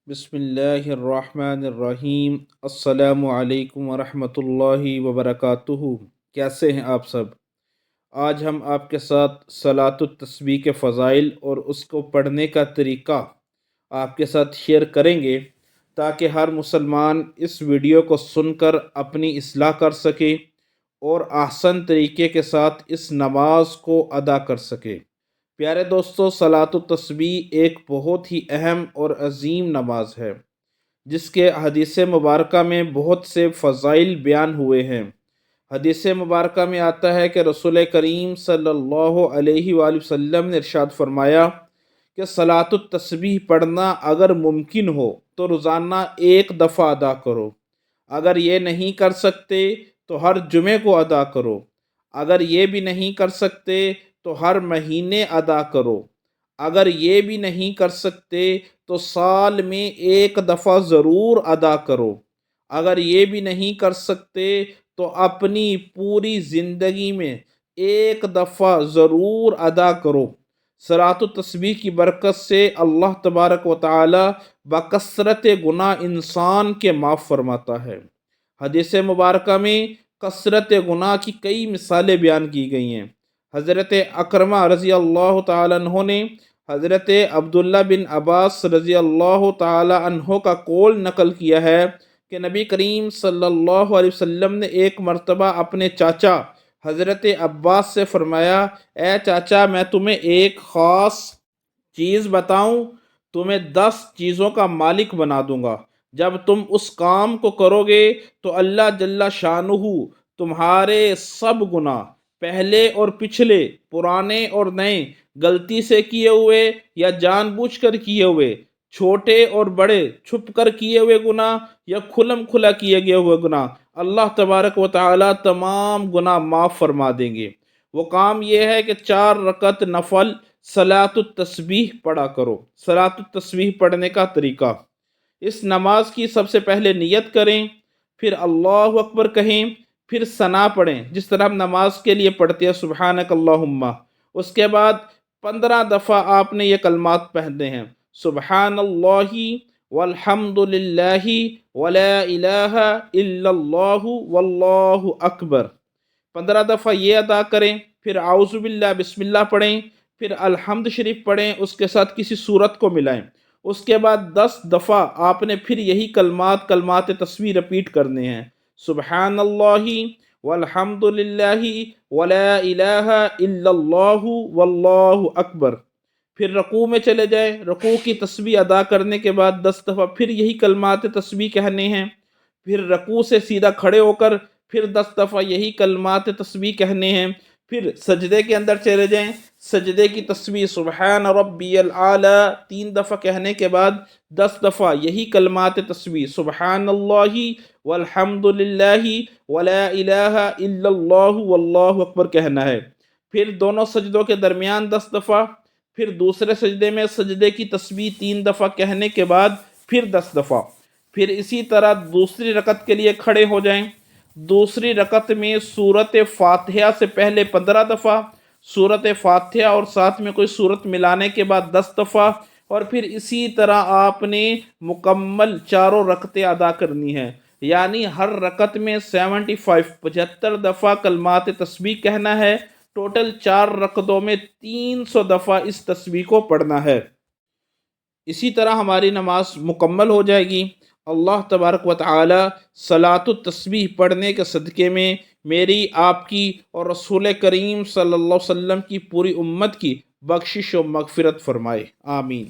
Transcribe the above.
بسم اللہ الرحمن الرحیم۔ السلام علیکم ورحمۃ اللہ وبرکاتہ۔ کیسے ہیں آپ سب؟ آج ہم آپ کے ساتھ صلاۃ التسبیح کے فضائل اور اس کو پڑھنے کا طریقہ آپ کے ساتھ شیئر کریں گے، تاکہ ہر مسلمان اس ویڈیو کو سن کر اپنی اصلاح کر سکے اور احسن طریقے کے ساتھ اس نماز کو ادا کر سکے۔ پیارے دوستو، صلاۃ التسبیح ایک بہت ہی اہم اور عظیم نماز ہے، جس کے حدیث مبارکہ میں بہت سے فضائل بیان ہوئے ہیں۔ حدیث مبارکہ میں آتا ہے کہ رسول کریم صلی اللہ علیہ وآلہ وسلم نے ارشاد فرمایا کہ صلاۃ التسبیح پڑھنا اگر ممکن ہو تو روزانہ ایک دفعہ ادا کرو، اگر یہ نہیں کر سکتے تو ہر جمعے کو ادا کرو، اگر یہ بھی نہیں کر سکتے تو ہر مہینے ادا کرو، اگر یہ بھی نہیں کر سکتے تو سال میں ایک دفعہ ضرور ادا کرو، اگر یہ بھی نہیں کر سکتے تو اپنی پوری زندگی میں ایک دفعہ ضرور ادا کرو۔ صلاۃ التسبیح کی برکت سے اللہ تبارک و تعالی بکثرت گناہ انسان کے معاف فرماتا ہے۔ حدیث مبارکہ میں کثرت گناہ کی کئی مثالیں بیان کی گئی ہیں۔ حضرت اکرمہ رضی اللہ تعالیٰ عنہ نے حضرت عبداللہ بن عباس رضی اللہ تعالیٰ عنہ کا قول نقل کیا ہے کہ نبی کریم صلی اللہ علیہ وسلم نے ایک مرتبہ اپنے چاچا حضرت عباس سے فرمایا، اے چاچا، میں تمہیں ایک خاص چیز بتاؤں؟ تمہیں 10 چیزوں کا مالک بنا دوں گا۔ جب تم اس کام کو کرو گے تو اللہ جل شانہ تمہارے سب گناہ، پہلے اور پچھلے، پرانے اور نئے، غلطی سے کیے ہوئے یا جان بوجھ کر کیے ہوئے، چھوٹے اور بڑے، چھپ کر کیے ہوئے گناہ یا کھلم کھلا کیے گئے ہوئے گناہ، اللہ تبارک و تعالی تمام گناہ معاف فرما دیں گے۔ وہ کام یہ ہے کہ 4 رکعت نفل صلاۃ التسبیح پڑھا کرو۔ صلاۃ التسبیح پڑھنے کا طریقہ: اس نماز کی سب سے پہلے نیت کریں، پھر اللہ اکبر کہیں، پھر ثنا پڑھیں جس طرح ہم نماز کے لیے پڑھتے ہیں، سبحانک اللہم۔ اس کے بعد 15 دفعہ آپ نے یہ کلمات پڑھنے ہیں، سبحان اللہ والحمد للہ ولا الہ الا اللہ واللہ اکبر۔ 15 دفعہ یہ ادا کریں، پھر اعوذ باللہ بسم اللہ پڑھیں، پھر الحمد شریف پڑھیں، اس کے ساتھ کسی سورت کو ملائیں۔ اس کے بعد 10 دفعہ آپ نے پھر یہی کلمات تسبیح رپیٹ کرنے ہیں، سبحان اللہ والحمد للہ ولا الہ الا اللہ واللہ اکبر۔ پھر رکوع میں چلے جائیں، رکوع کی تسبیح ادا کرنے کے بعد 10 دفعہ پھر یہی کلمات تسبیح کہنے ہیں، پھر رکوع سے سیدھا کھڑے ہو کر پھر 10 دفعہ یہی کلمات تسبیح کہنے ہیں، پھر سجدے کے اندر چلے جائیں، سجدے کی تسبیح سبحان ربی الاعلی 3 دفعہ کہنے کے بعد 10 دفعہ یہی کلمات تسبیح سبحان اللہ والحمد للہ ولا الہ الا اللہ واللہ اکبر کہنا ہے۔ پھر دونوں سجدوں کے درمیان 10 دفعہ، پھر دوسرے سجدے میں سجدے کی تسبیح 3 دفعہ کہنے کے بعد پھر 10 دفعہ، پھر اسی طرح دوسری رکعت کے لیے کھڑے ہو جائیں۔ دوسری رکعت میں سورت فاتحہ سے پہلے 15 دفعہ، سورت فاتحہ اور ساتھ میں کوئی سورت ملانے کے بعد 10 دفعہ، اور پھر اسی طرح آپ نے مکمل 4 رکعتیں ادا کرنی ہیں، یعنی ہر رکعت میں 75 دفعہ کلمات تسبیح کہنا ہے۔ ٹوٹل 4 رکعتوں میں 300 دفعہ اس تسبیح کو پڑھنا ہے۔ اسی طرح ہماری نماز مکمل ہو جائے گی۔ اللہ تبارک و تعالی صلاۃ التسبیح پڑھنے کے صدقے میں میری، آپ کی اور رسول کریم صلی اللہ علیہ وسلم کی پوری امت کی بخشش و مغفرت فرمائے، آمین۔